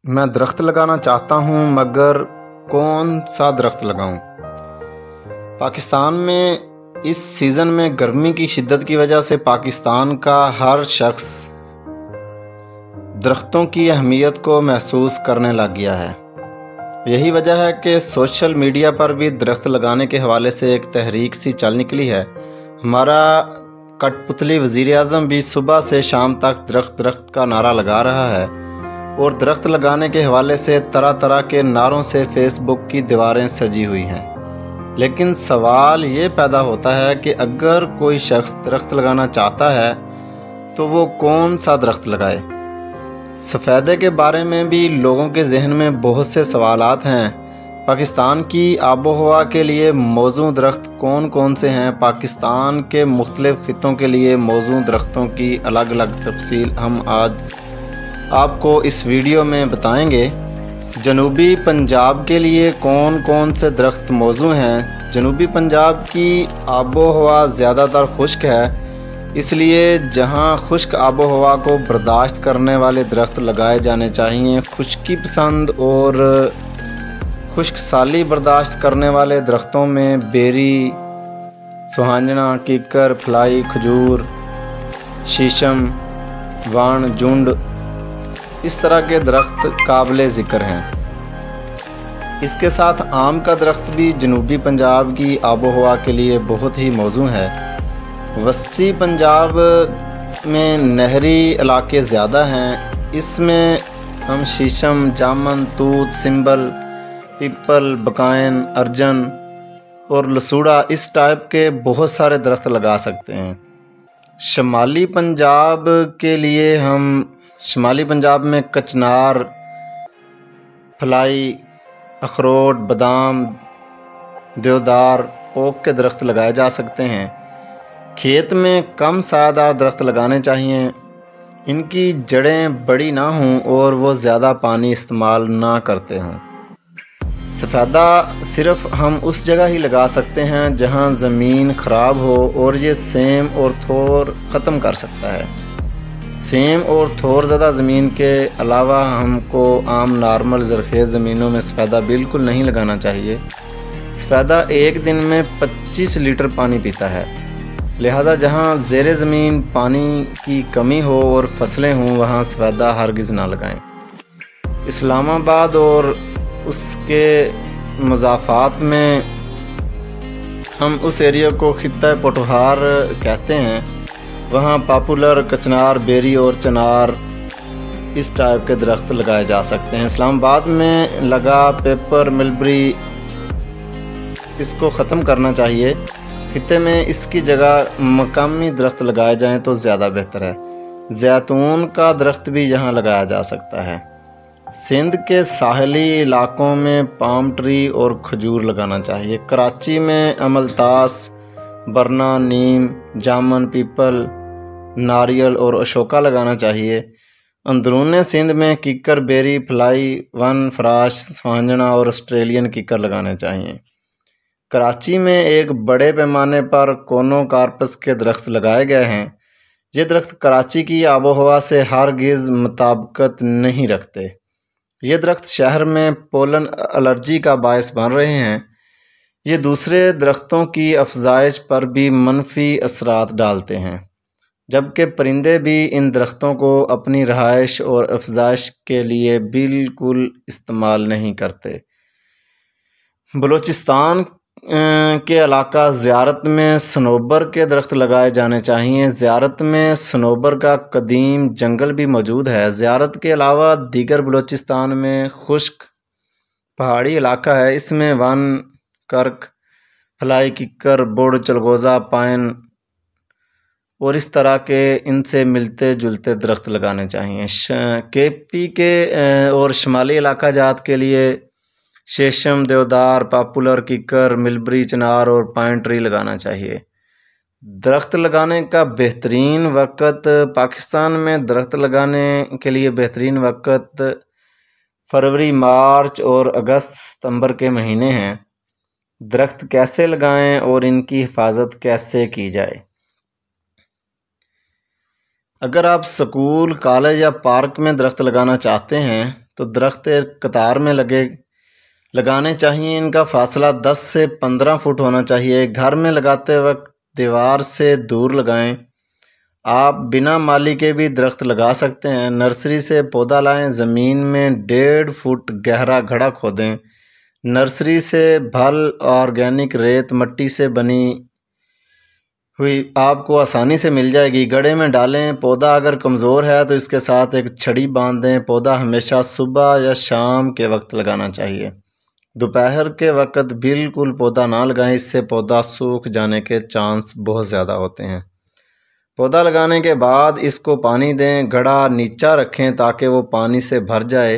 میں درخت لگانا چاہتا ہوں مگر کون سا درخت لگاؤں؟ پاکستان میں اس سیزن میں گرمی کی شدت کی وجہ سے پاکستان کا ہر شخص درختوں کی اہمیت کو محسوس کرنے لگ گیا ہے۔ یہی وجہ ہے کہ سوشل میڈیا پر بھی درخت لگانے کے حوالے سے ایک تحریک سی چل نکلی ہے۔ ہمارا کٹ پتلی وزیر اعظم بھی صبح سے شام تک درخت کا نعرہ لگا رہا ہے اور درخت لگانے کے حوالے سے طرح طرح کے نعروں سے فیس بک کی دیواریں سجی ہوئی ہیں۔ لیکن سوال یہ پیدا ہوتا ہے کہ اگر کوئی شخص درخت لگانا چاہتا ہے تو وہ کون سا درخت لگائے؟ سفیدے کے بارے میں بھی لوگوں کے ذہن میں بہت سے سوالات ہیں۔ پاکستان کی آب و ہوا کے لیے موزوں درخت کون کون سے ہیں؟ پاکستان کے مختلف خطوں کے لیے موزوں درختوں کی الگ الگ تفصیل ہم آج آپ کو اس ویڈیو میں بتائیں گے۔ جنوبی پنجاب کے لیے کون کون سے درخت موزوں ہیں؟ جنوبی پنجاب کی آب و ہوا زیادہ تر خشک ہے، اس لیے جہاں خشک آب و ہوا کو برداشت کرنے والے درخت لگائے جانے چاہیے۔ خشکی پسند اور خشک سالی برداشت کرنے والے درختوں میں بیری، سوہانجنا، کیکر، پھلائی، کھجور، شیشم، وان، جھنڈ، اس طرح کے درخت قابل ذکر ہیں۔ اس کے ساتھ آم کا درخت بھی جنوبی پنجاب کی آب و ہوا کے لیے بہت ہی موزوں ہے۔ وسطی پنجاب میں نہری علاقے زیادہ ہیں، اس میں ہم شیشم، جامن، توت، سنبل، پیپل، بقائن، ارجن اور لسوڑا اس ٹائپ کے بہت سارے درخت لگا سکتے ہیں۔ شمالی پنجاب کے لیے ہم شمالی پنجاب میں کچنار، پھلائی، اخروٹ، بادام، دیودار، اوک کے درخت لگائے جا سکتے ہیں۔ کھیت میں کم سایہ دار درخت لگانے چاہیے، ان کی جڑیں بڑی نہ ہوں اور وہ زیادہ پانی استعمال نہ کرتے ہوں۔ سفیدہ صرف ہم اس جگہ ہی لگا سکتے ہیں جہاں زمین خراب ہو اور یہ سیم اور تھور ختم کر سکتا ہے۔ سیم اور تھور زدہ زمین کے علاوہ ہم کو عام نارمل زرخیز زمینوں میں سفیدہ بالکل نہیں لگانا چاہیے۔ سفیدہ ایک دن میں 25 لیٹر پانی پیتا ہے، لہذا جہاں زیر زمین پانی کی کمی ہو اور فصلیں ہوں وہاں سفیدہ ہرگز نہ لگائیں۔ اسلام آباد اور اس کے مضافات میں ہم اس ایریا کو خطہ پوٹھوہار کہتے ہیں، وہاں پاپولر، کچنار، بیری اور چنار اس ٹائپ کے درخت لگائے جا سکتے ہیں۔ اسلام آباد میں لگا پیپر، ملبری، اس کو ختم کرنا چاہیے۔ خطے میں اس کی جگہ مقامی درخت لگائے جائیں تو زیادہ بہتر ہے۔ زیتون کا درخت بھی یہاں لگایا جا سکتا ہے۔ سندھ کے ساحلی علاقوں میں پام ٹری اور کھجور لگانا چاہیے۔ کراچی میں املتاس، برنا، نیم، جامن، پیپل، ناریل اور اشوکا لگانا چاہیے۔ اندرون سندھ میں کیکر، بیری، پھلائی، ون، فراش، سوہانجنا اور آسٹریلین کیکر لگانے چاہیے۔ کراچی میں ایک بڑے پیمانے پر کونو کارپس کے درخت لگائے گئے ہیں۔ یہ درخت کراچی کی آب و ہوا سے ہرگز مطابقت نہیں رکھتے۔ یہ درخت شہر میں پولن الرجی کا باعث بن رہے ہیں۔ یہ دوسرے درختوں کی افزائش پر بھی منفی اثرات ڈالتے ہیں، جبکہ پرندے بھی ان درختوں کو اپنی رہائش اور افزائش کے لیے بالکل استعمال نہیں کرتے۔ بلوچستان کے علاقہ زیارت میں صنوبر کے درخت لگائے جانے چاہیے۔ زیارت میں صنوبر کا قدیم جنگل بھی موجود ہے۔ زیارت کے علاوہ دیگر بلوچستان میں خشک پہاڑی علاقہ ہے، اس میں ون، کرک، پھلائی، ککر، بڑ، چلغوزہ، پائن اور اس طرح کے ان سے ملتے جلتے درخت لگانے چاہیے۔ کے پی کے اور شمالی علاقہ جات کے لیے شیشم، دیودار، پاپولر، کیکر، ملبری، چنار اور پائن ٹری لگانا چاہیے۔ درخت لگانے کا بہترین وقت پاکستان میں درخت لگانے کے لیے بہترین وقت فروری، مارچ اور اگست ستمبر کے مہینے ہیں۔ درخت کیسے لگائیں اور ان کی حفاظت کیسے کی جائے؟ اگر آپ سکول، کالج یا پارک میں درخت لگانا چاہتے ہیں تو درخت قطار میں لگانے چاہیے۔ ان کا فاصلہ 10 سے 15 فٹ ہونا چاہیے۔ گھر میں لگاتے وقت دیوار سے دور لگائیں۔ آپ بنا مالی کے بھی درخت لگا سکتے ہیں۔ نرسری سے پودا لائیں، زمین میں 1.5 فٹ گہرا گڑھا کھودیں۔ نرسری سے پھل آرگینک ریت مٹی سے بنی ہوئی آپ کو آسانی سے مل جائے گی، گڑھے میں ڈالیں۔ پودا اگر کمزور ہے تو اس کے ساتھ ایک چھڑی باندھ دیں۔ پودا ہمیشہ صبح یا شام کے وقت لگانا چاہیے، دوپہر کے وقت بالکل پودا نہ لگائیں، اس سے پودا سوکھ جانے کے چانس بہت زیادہ ہوتے ہیں۔ پودا لگانے کے بعد اس کو پانی دیں، گڑھا نیچا رکھیں تاکہ وہ پانی سے بھر جائے۔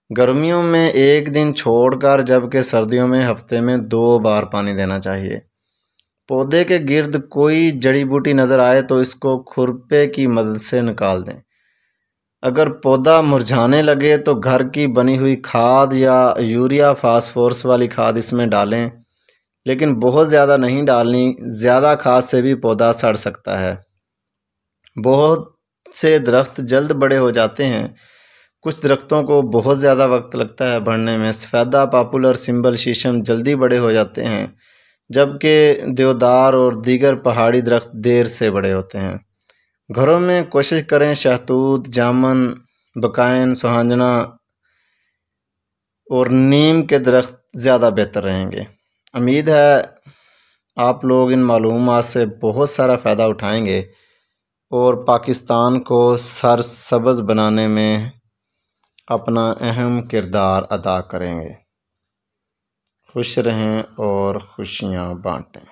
گرمیوں میں 1 دن چھوڑ کر جبکہ سردیوں میں ہفتے میں 2 بار پانی دینا چاہیے۔ پودے کے گرد کوئی جڑی بوٹی نظر آئے تو اس کو کھرپے کی مدد سے نکال دیں۔ اگر پودا مرجھانے لگے تو گھر کی بنی ہوئی کھاد یا یوریا فاسفورس والی کھاد اس میں ڈالیں، لیکن بہت زیادہ نہیں ڈالنی، زیادہ کھاد سے بھی پودا سڑ سکتا ہے۔ بہت سے درخت جلد بڑے ہو جاتے ہیں، کچھ درختوں کو بہت زیادہ وقت لگتا ہے بڑھنے میں۔ سفیدہ، پاپولر، سمبل، شیشم جلدی بڑے ہو جاتے ہیں، جبکہ دیودار اور دیگر پہاڑی درخت دیر سے بڑے ہوتے ہیں۔ گھروں میں کوشش کریں شہتوت، جامن، بقائن، سہانجنا اور نیم کے درخت زیادہ بہتر رہیں گے۔ امید ہے آپ لوگ ان معلومات سے بہت سارا فائدہ اٹھائیں گے اور پاکستان کو سرسبز بنانے میں اپنا اہم کردار ادا کریں گے۔ خوش رہیں اور خوشیاں بانٹیں۔